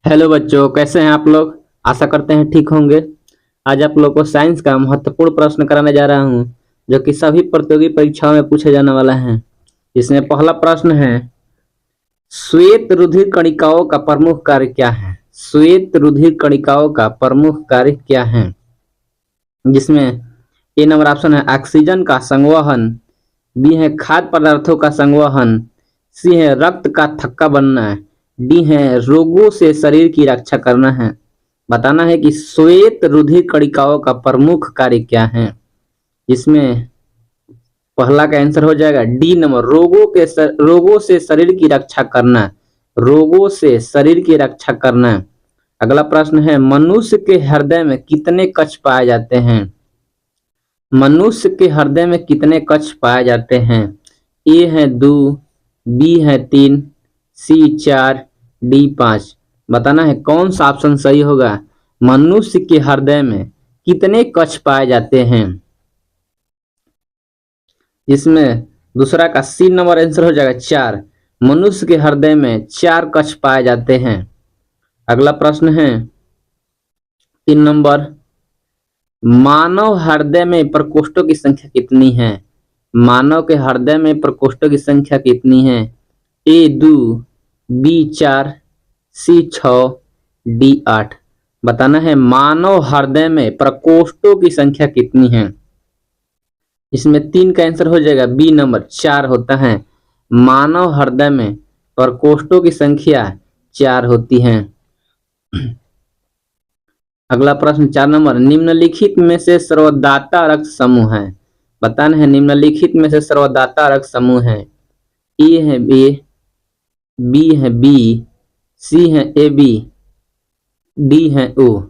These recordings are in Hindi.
हेलो बच्चों, कैसे हैं आप लोग। आशा करते हैं ठीक होंगे। आज आप लोग को साइंस का महत्वपूर्ण प्रश्न कराने जा रहा हूं, जो कि सभी प्रतियोगी परीक्षाओं में पूछे जाने वाला है। इसमें पहला प्रश्न है, श्वेत रुधिर कणिकाओं का प्रमुख कार्य क्या है। श्वेत रुधिर कणिकाओं का प्रमुख कार्य क्या है। जिसमें ए नंबर ऑप्शन है ऑक्सीजन का संवहन, बी है खाद्य पदार्थों का संवहन, सी है रक्त का थक्का बनना, डी है रोगों से शरीर की रक्षा करना है। बताना है कि श्वेत रुधिर कणिकाओं का प्रमुख कार्य क्या है। इसमें पहला का आंसर हो जाएगा डी नंबर, रोगों से शरीर की रक्षा करना। रोगों से शरीर की रक्षा करना। अगला प्रश्न है, मनुष्य के हृदय में कितने कक्ष पाए जाते हैं। मनुष्य के हृदय में कितने कक्ष पाए जाते हैं। ए है 2, बी है 3, सी 4, डी 5। बताना है कौन सा ऑप्शन सही होगा। मनुष्य के हृदय में कितने कक्ष पाए जाते हैं। इसमें दूसरा का सी नंबर आंसर हो जाएगा 4। मनुष्य के हृदय में 4 कक्ष पाए जाते हैं। अगला प्रश्न है 3 नंबर, मानव हृदय में प्रकोष्ठों की संख्या कितनी है। मानव के हृदय में प्रकोष्ठों की संख्या कितनी है। ए 2, बी 4, सी 6, डी 8। बताना है मानव हृदय में प्रकोष्ठों की संख्या कितनी है। इसमें 3 का आंसर हो जाएगा बी नंबर 4 होता है। मानव हृदय में प्रकोष्ठों की संख्या 4 होती है। अगला प्रश्न 4 नंबर, निम्नलिखित में से सर्वदाता रक्त समूह है। बताना है निम्नलिखित में से सर्वदाता रक्त समूह है। ए है ए, बी है बी, सी है ए बी, डी है ओ।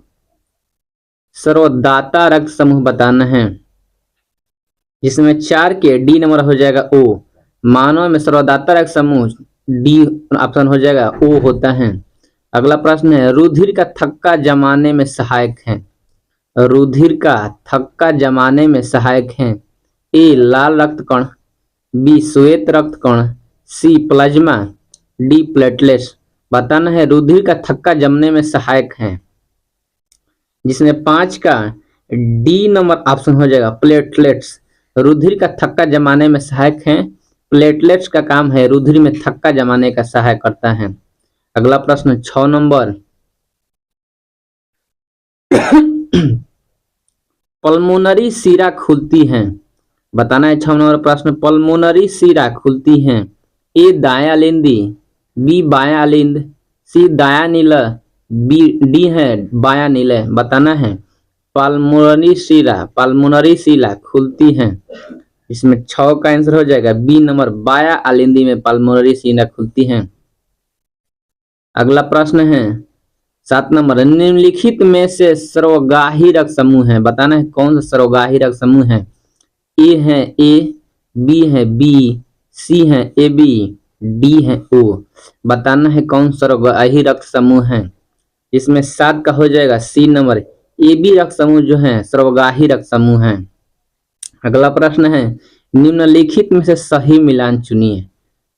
सर्वदाता रक्त समूह बताना है। जिसमें 4 के डी नंबर हो जाएगा ओ। मानव में सर्वदाता रक्त समूह डी ऑप्शन हो जाएगा ओ होता है। अगला प्रश्न है, रुधिर का थक्का जमाने में सहायक है। रुधिर का थक्का जमाने में सहायक है। ए लाल रक्त कण, बी श्वेत रक्त कण, सी प्लाज्मा, डी प्लेटलेट्स। बताना है रुधिर का थक्का जमने में सहायक है। जिसमें 5 का डी नंबर ऑप्शन हो जाएगा प्लेटलेट्स। रुधिर का थक्का जमाने में सहायक है। प्लेटलेट्स का काम है रुधिर में थक्का जमाने का सहायक करता है। अगला प्रश्न 6 नंबर, पल्मोनरी शिरा खुलती है। बताना है 6 नंबर प्रश्न, पल्मोनरी शिरा खुलती है। ए दायां लिंदी, बी बायां लिंद, सी दायां नीला, बी डी है बायां नीले। बताना है पल्मोनरी शिरा खुलती है। इसमें 6 का आंसर हो जाएगा बी नंबर, बायां आलिंदी में पल्मोनरी शिरा खुलती है। अगला प्रश्न है 7 नंबर, निम्नलिखित में से सर्वगाही रक्त समूह है। बताना है कौन सा सर्वगाही रक्त समूह है। ए है ए, बी है बी, सी है ए बी, डी है ओ। बताना है कौन सर्वगाही रक्त समूह है। इसमें 7 का हो जाएगा सी नंबर, ए बी रक्त समूह जो है सर्वगाही रक्त समूह है। अगला प्रश्न है, निम्नलिखित में से सही मिलान चुनिए।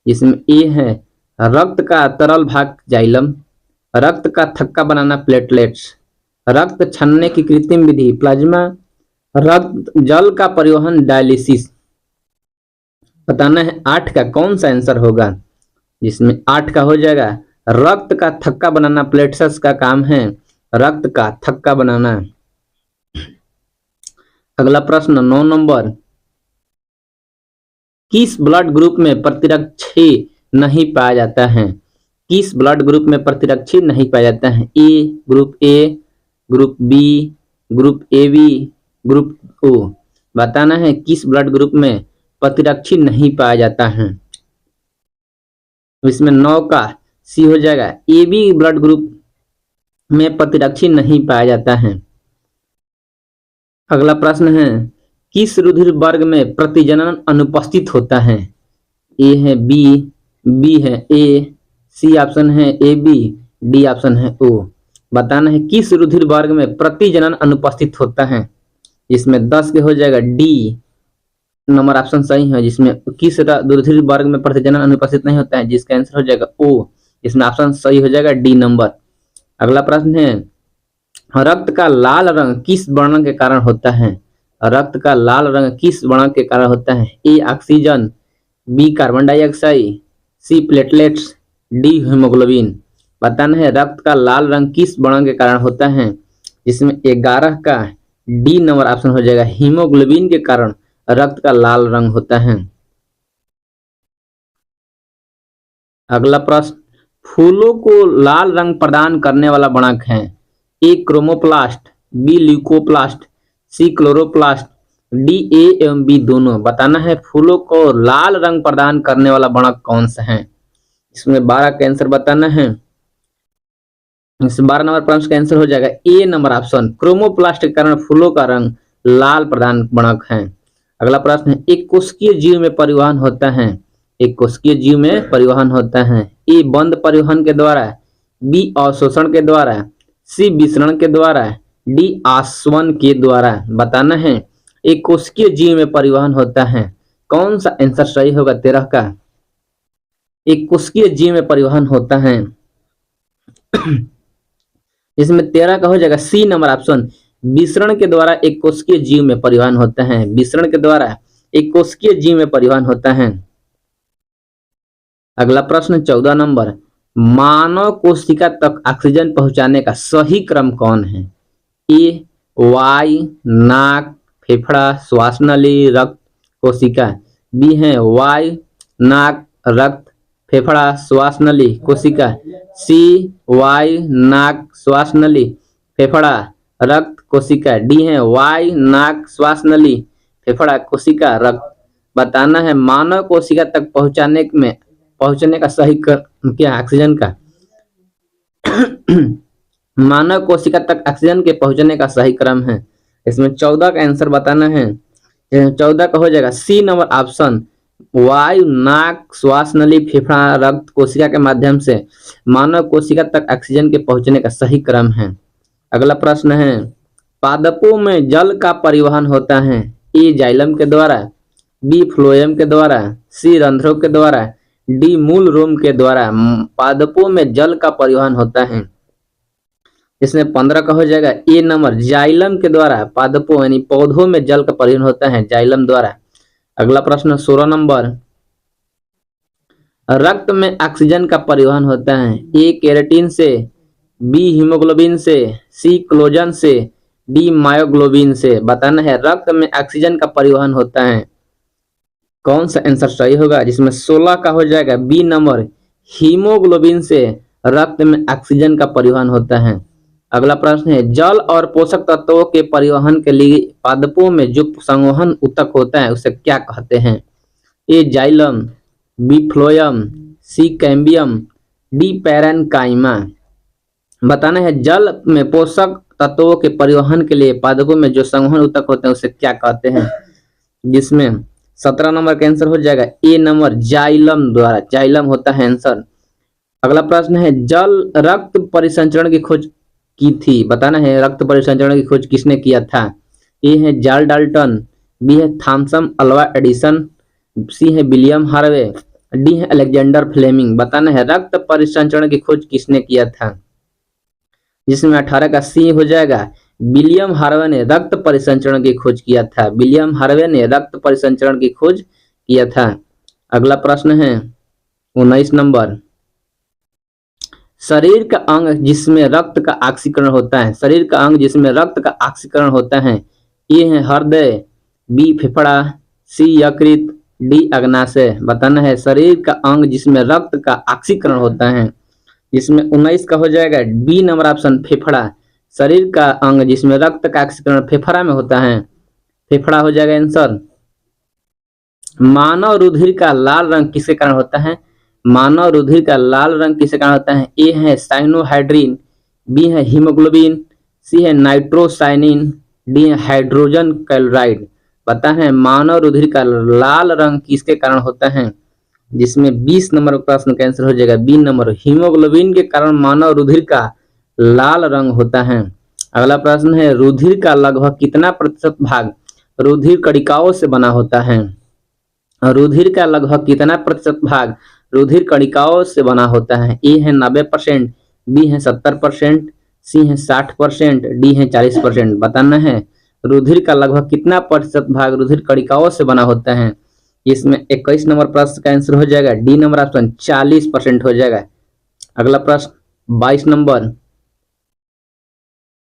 इसमें ए है रक्त का तरल भाग जाइलम, रक्त का थक्का बनाना प्लेटलेट्स, रक्त छानने की कृत्रिम विधि प्लाज्मा, रक्त जल का परिवहन डायलिसिस। बताना है 8 का कौन सा आंसर होगा। जिसमें 8 का हो जाएगा रक्त का थक्का बनाना प्लेटलेट्स का काम है रक्त का थक्का बनाना। अगला प्रश्न 9 नंबर, किस ब्लड ग्रुप में प्रतिरक्षी नहीं पाया जाता है। किस ब्लड ग्रुप में प्रतिरक्षी नहीं पाया जाता है। A, group B, group A B, group O. बताना है किस ब्लड ग्रुप में प्रतिरक्षी नहीं पाया जाता है। इसमें 9 का सी हो जाएगा, ए बी ब्लड ग्रुप में प्रतिरक्षी नहीं पाया जाता है। अगला प्रश्न है, किस रुधिर वर्ग में प्रतिजनन अनुपस्थित होता है। ए है बी है ए, सी ऑप्शन है ए बी, डी ऑप्शन है ओ। बताना है किस रुधिर वर्ग में प्रतिजनन अनुपस्थित होता है। इसमें 10 के हो जाएगा डी नंबर ऑप्शन सही है। जिसमें किस रुधिर वर्ग में प्रतिजनन अनुपस्थित नहीं होता है, जिसका आंसर हो जाएगा ओ। इसमें ऑप्शन सही हो जाएगा डी नंबर। अगला प्रश्न है, रक्त का लाल रंग किस वर्ण के कारण होता है? रक्त का लाल रंग किस वर्ण के कारण होता है? A oxygen, B carbon dioxide, C platelets, D haemoglobin. बताना है रक्त का लाल रंग किस वर्ण के कारण होता है, जिसमें 11 का डी नंबर ऑप्शन हो जाएगा, हीमोग्लोबिन के कारण रक्त का लाल रंग होता है। अगला प्रश्न, फूलों को लाल रंग प्रदान करने वाला वणक है? A chromoplast, B leucoplast, C chloroplast, D A एवं बी दोनों। बताना है फूलों को लाल रंग प्रदान करने वाला वणक कौन सा है? इसमें 12 का आंसर बताना है। इस 12 नंबर प्रश्न का आंसर हो जाएगा ए नंबर ऑप्शन, क्रोमोप्लास्ट के कारण फूलों का रंग लाल प्रदान वणक है। अगला प्रश्न है, एक कोशिकीय जीव में परिवहन होता है? एक कोशिकीय जीव में परिवहन होता है। ए बंद परिवहन के द्वारा, बी अवशोषण के द्वारा, सी विसरण के द्वारा, डी आसवन के द्वारा। बताना है एक कोशिकीय जीव में परिवहन होता है, कौन सा आंसर सही होगा 13 का? एक कोशिकीय जीव में परिवहन होता है इसमें 13 का हो जाएगा सी नंबर ऑप्शन, विसरण के द्वारा एक कोशिकीय जीव में परिवहन होता है। विसरण के द्वारा एक कोशिकीय जीव में परिवहन होता है। अगला प्रश्न 14 नंबर, मानव कोशिका तक ऑक्सीजन पहुंचाने का सही क्रम कौन है? ए वाई, नाक, फेफड़ा, श्वास नली, रक्त, कोशिका। बी है वाई, नाक, रक्त, फेफड़ा, श्वास नली, कोशिका। सी वाई, नाक, श्वास नली, फेफड़ा, रक्त, कोशिका। डी है वाई, नाक, श्वास नली, फेफड़ा, कोशिका, रक्त। बताना है मानव कोशिका तक पहुंचने का सही क्रम क्या ऑक्सीजन का? मानव कोशिका तक ऑक्सीजन के पहुंचने का सही क्रम है। इसमें 14 का आंसर बताना है। 14 का हो जाएगा सी नंबर ऑप्शन, वायु, नाक, श्वास नली, फेफड़ा, रक्त, कोशिका के माध्यम से मानव कोशिका तक ऑक्सीजन के पहुंचने का सही क्रम है। अगला प्रश्न है, पादपों में जल का परिवहन होता है? ए जाइलम के द्वारा, बी फ्लोएम के द्वारा, सी रंध्रों के द्वारा, डी मूल रोम के द्वारा। पादपों में जल का परिवहन होता है। इसमें 15 का हो जाएगा ए नंबर, जाइलम के द्वारा पादपों यानी पौधों में जल का परिवहन होता है जाइलम द्वारा। अगला प्रश्न 16 नंबर, रक्त में ऑक्सीजन का परिवहन होता है? ए केराटिन से, बी हीमोग्लोबिन से, सी कोलेजन से, डी मायोग्लोबिन से। बताना है रक्त में ऑक्सीजन का परिवहन होता है, कौन सा आंसर सही होगा? जिसमें 16 का हो जाएगा बी नंबर, हीमोग्लोबिन से रक्त में ऑक्सीजन का परिवहन होता है। अगला प्रश्न है, जल और पोषक तत्वों के परिवहन के लिए पादपों में जो संवहन ऊतक होता है उसे क्या कहते हैं? ए जाइलम, बी फ्लोएम, सी कैम्बियम, डी पैरेन्काइमा। बताना है जल में पोषक तत्वों के परिवहन के लिए पादपों में जो संवहन ऊतक होते हैं उसे क्या कहते हैं? जिसमें 17 नंबर का आंसर हो जाएगा ए नंबर, जाइलम द्वारा, जाइलम होता है आंसर। अगला प्रश्न है, जल रक्त परिसंचरण की खोज की थी? बताना है रक्त परिसंचरण की खोज किसने किया था? ए है जार्ज डाल्टन, बी है थॉमसन अल्वा एडिसन, सी है विलियम हार्वे, डी है अलेक्जेंडर फ्लेमिंग। बताना है रक्त परिसंचरण की खोज किसने किया था? जिसमें 18 का सी हो जाएगा, विलियम हार्वे ने रक्त परिसंचरण की खोज किया था। विलियम हार्वे ने रक्त परिसंचरण की खोज किया था। अगला प्रश्न है 19 नंबर, शरीर का अंग जिसमें रक्त का ऑक्सीकरण होता है? शरीर का अंग जिसमें रक्त का ऑक्सीकरण होता है? ए है हृदय, बी फेफड़ा, सी यकृत, डी अग्नाशय। बताना है शरीर का अंग जिसमें रक्त का ऑक्सीकरण होता है। जिसमें 19 का हो जाएगा बी नंबर ऑप्शन, फेफड़ा। शरीर का अंग जिसमें रक्त का ऑक्सीकरण फेफड़ा में होता है, फेफड़ा हो जाएगा आंसर। मानव रुधिर का लाल रंग किसके कारण होता है? मानव रुधिर का लाल रंग किसके कारण होता है? ए है साइनोहाइड्रिन, बी है हीमोग्लोबिन, सी है नाइट्रोसाइनिन, डी है हाइड्रोजन क्लोराइड। पता है मानव रुधिर का लाल रंग किसके कारण होता है? जिसमें 20 नंबर प्रश्न का आंसर हो जाएगा बी नंबर, हीमोग्लोबिन के कारण मानव रुधिर का लाल रंग होता है। अगला प्रश्न है, रुधिर का लगभग कितना प्रतिशत भाग रुधिर कणिकाओं से बना होता है? रुधिर का लगभग कितना प्रतिशत भाग रुधिर कणिकाओं से बना होता है? ए है 90%, बी है 70%, सी है 60%, डी है 40%। बताना है रुधिर का लगभग कितना प्रतिशत भाग रुधिर कणिकाओं से बना होता है। इसमें 21 नंबर प्रश्न का आंसर हो जाएगा डी नंबर ऑप्शन 40% हो जाएगा। अगला प्रश्न 22 नंबर,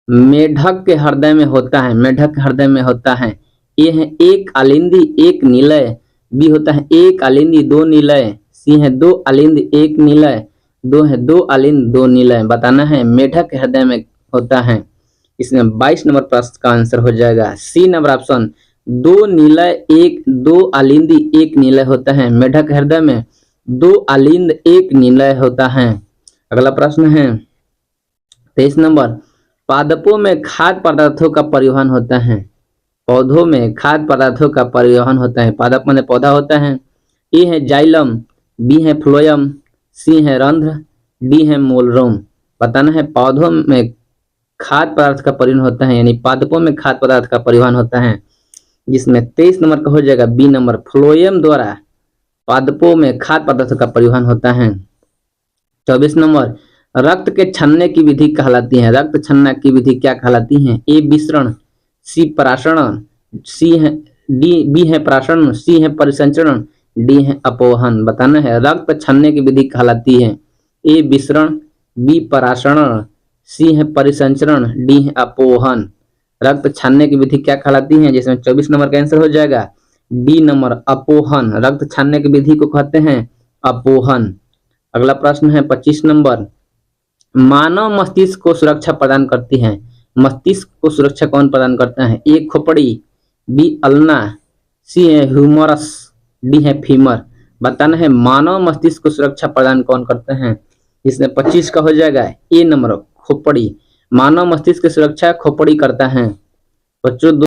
मेढक के हृदय में होता है, मेढक के हृदय में होता है। ए है एक आलिंदी एक निलय, बी होता है एक आलिंदी दो निलय, सी है दो आलिंद एक निलय, दो है दो आलिंद दो निलय। बताना है मेढक के हृदय में होता है। इसमें 22 नंबर प्रश्न का आंसर हो जाएगा सी नंबर ऑप्शन, दो निलय एक दो आलिंदी एक निलय होता है। मेढक हृदय में दो आलिंद एक निलय होता है। अगला प्रश्न है 23 नंबर, पादपों में खाद्य पदार्थों का परिवहन होता है। पौधों में खाद्य पदार्थों का परिवहन होता है। पादप माने पौधा होता है। ए है जाइलम, बी है फ्लोयम, सी है रंध्र, डी है मोलरोम। बताना है पौधों में खाद्य पदार्थ का परिवहन होता है, यानी पादपों में खाद्य पदार्थ का परिवहन होता है, जिसमें 23 नंबर का हो जाएगा बी नंबर, फ्लोयम द्वारा पादपों में खाद्य पदार्थ का परिवहन होता है। 24 नंबर, रक्त के छन्ने की विधि कहलाती है। रक्त छन्ना की विधि क्या कहलाती है। ए विसरण, सी परासरण, सी है डी बी है परासरण, सी है परिसंचरण, डी है अपोहन। बताना है रक्त छन्ने की विधि कहलाती है। ए विसरण, बी परासरण, सी है परिसंचरण, डी है अपोहन। रक्त छानने की विधि क्या कहलाती है, जिसमें 24 नंबर का आंसर हो जाएगा डी नंबर, अपोहन। रक्त छानने की विधि को कहते हैं अपोहन। अगला प्रश्न है 25 नंबर, मानव मस्तिष्क को सुरक्षा प्रदान करती है। मस्तिष्क को सुरक्षा कौन प्रदान करता है। ए खोपड़ी, बी अल्ना, सी है ह्यूमरस, डी है फीमर। बताना है मानव मस्तिष्क को सुरक्षा प्रदान कौन करते हैं। इसमें 25 का हो जाएगा ए नंबर, खोपड़ी। मानव मस्तिष्क की सुरक्षा खोपड़ी करता है। बच्चों